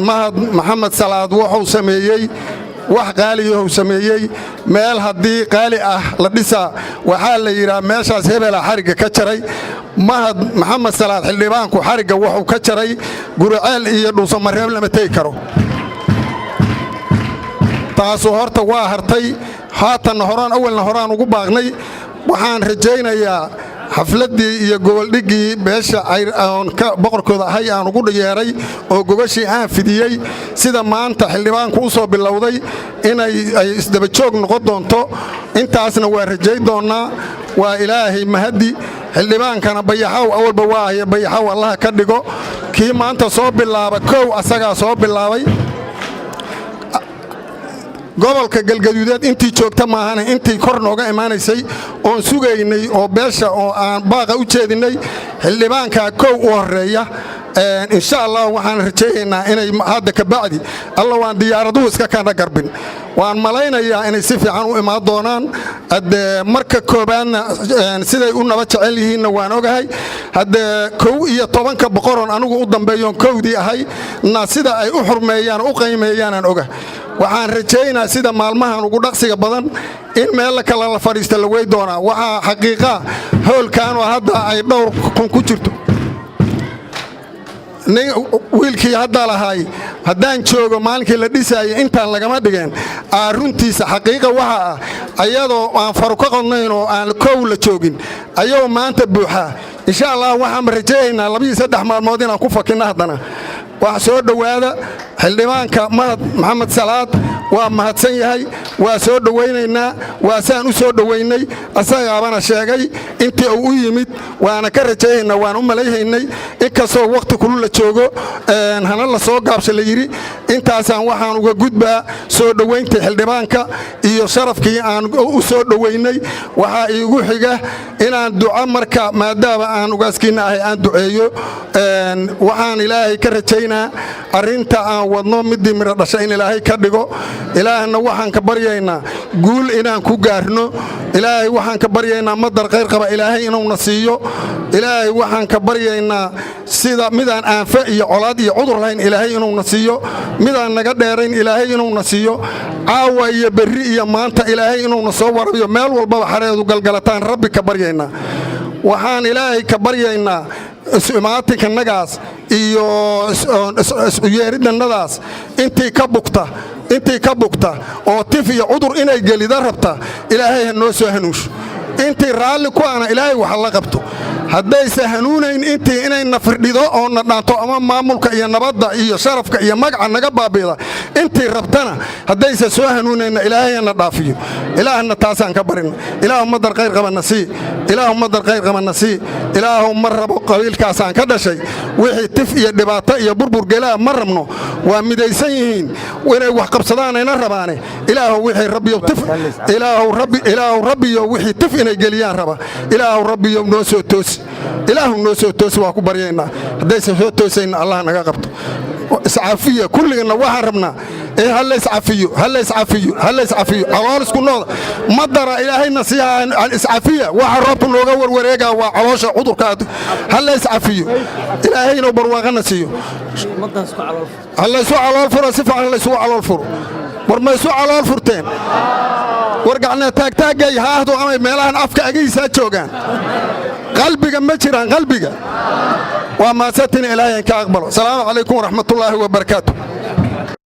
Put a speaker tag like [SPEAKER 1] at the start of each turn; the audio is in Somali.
[SPEAKER 1] mahad maxamed salaad wuxuu sameeyey wax qaaliyahu sameeyey meel haddii qaali ah la dhisaa waxaa la yidhaha meeshaas hebela xarigga ka jaray mahad maxamed salaad xildhibaanku xarigga wuxuu ka jaray guriceel iyo dhuusamareeb lama tegi karo taasu horta waa hartay haatanna horaan awalna horaan ugu baaqnay waxaan rajaynayaa xafladdii iyo goboldhiggii beesha oon ka boqorkooda ahay aan ugu yeeray oo gogashii aan fidiyey sida maanta xildhibaanku u soo bilowday inay isdaba joog noqon doonto intaasna waa rajayn doonnaa waa ilaahay mahaddi xildhibaankana bayaxaw awalba waa ahya bayaxaw allaha ka dhigo kii maanta soo bilaaba kow asagaa soo bilaabay gobolka galgaduudeed intii joogta maahane intii kor nooga imaanaysay oon sugaynay oo beesha oo aan baaqa u jeedinay xildhibaanka kow u horeeya insha Allah waxaan rajaynaynaa inay hadda ka bacdi alla waan diyaaraduhu iska kana garbin waan malaynayaa inay si fiican u imaan doonaan marka koobaadna siday u naba jecel yihiinna waan ogahay hadda 11 boqoron anigu u dambeeyoon kowdii ahay na sida ay u xurmeeyaan u qiimeeyaan oga waxaan rajaynaa sida maalmahan ugu dhaqsiga badan in meel kale la fariisto la way doonaa waxa xaqiiqa howlkan oo hadda ay dhowr kun ku jirto wiilkii hadda lahay haddaan joogo maalinkii la dhisayay intaan lagama dhigeen runtiisa xaqiiqa waxa ah ayadoo aan faru ka qodnayn oo aan kow la joogin ayuu maanta buuxa insha Allah waxaan rajaynaynaa 2-3 maalmood inaan ku fakina haddana wax soo dhawaada xildhibaanka mahad maxamed salaad waa mahadsan yahay waa soo dhawaynaynaa waa saan u soo dhawaynay asagaabana sheegay intii uu u yimid waana ka rajaynaa waan u malayhaynay inkastoo waqti kulul la joogo hana la soo gaabshay la yiri intaasaan waxaan uga gudbaa soo dhawaynta xildhibaanka iyo sharafkii aan u soo dhawaynay waxa iigu xiga inaan duco marka maadaama aan ugaaskiina ahay aan duceeyo waxaan ilaahay ka rajaynaa arinta aan wadno midii mira dhashay in ilaahay ka dhigo ilaahna waxaan ka baryaynaa guul inaan ku gaarno ilaahay waxaan ka baryaynaa madar khayr qaba ilaahay inuu na siiyo ilaahay waxaan ka baryaynaa sida midaan aanfa iyo colaad iyo cudur lahayn ilaahay inuu na siiyo midaan naga dheerayn ilaahay inuu na siiyo caawa iyo berri iyo maanta ilaahay inuu na soo warabiyo meel walba xareedu galgalataan rabbi ka baryaynaa waxaan ilaahay ka baryaynaa ismaatinka nagaas iyo yeeridannadaas intii ka bugta oo tif iyo cudur inay gelida rabta ilaahay ha noo soo hanuunsho intii raalli ku ana ilaahay wax la qabto haddaysa hanuunayn intii inay nafirdhido oo na dhaanto ama maamulka iyo nabadda iyo sharafka iyo magaca naga baabiida intii rabtana haddaysa soo hanuunayna ilaahay na dhaafiyo ilaahna taasaan ka barin ilaahu madar khayr qabana si ilaahu madar khayr qabana si ilaahu marrabo qabiilkaasaan ka dhashay wixii tif iyo dhibaato iyo burbur gelaa marrabno waa midaysan yihiin inay wax qabsadaan ayna rabaane ilaahu wixii rabbiyo tif ilaahu rabbiyo wixii tif inay geliyaan raba ilaahu rabbiyo noo soo toosi ilaahu noo soo toosi waa ku baryaynaa haddaysa soo toosayna allah naga qabto iscafiya kulligana waxaan rabnaa هل إسعافيو على اسكو مدر إلهي نصيحة الإسعافية وحربت النوغا وريقا وعلوش عذر كاد هل إسعافيو إلهي نوبر واغنسيو هل يسوع على الفر سفع هل يسوع على الفر ورما يسوع على الفرتين ورقعنا تاج هاهدو عمي ميلان أفكا أجيسا جوغان قلبك مجران قلبك وما ستن إلهي كأقبل السلام عليكم ورحمة الله وبركاته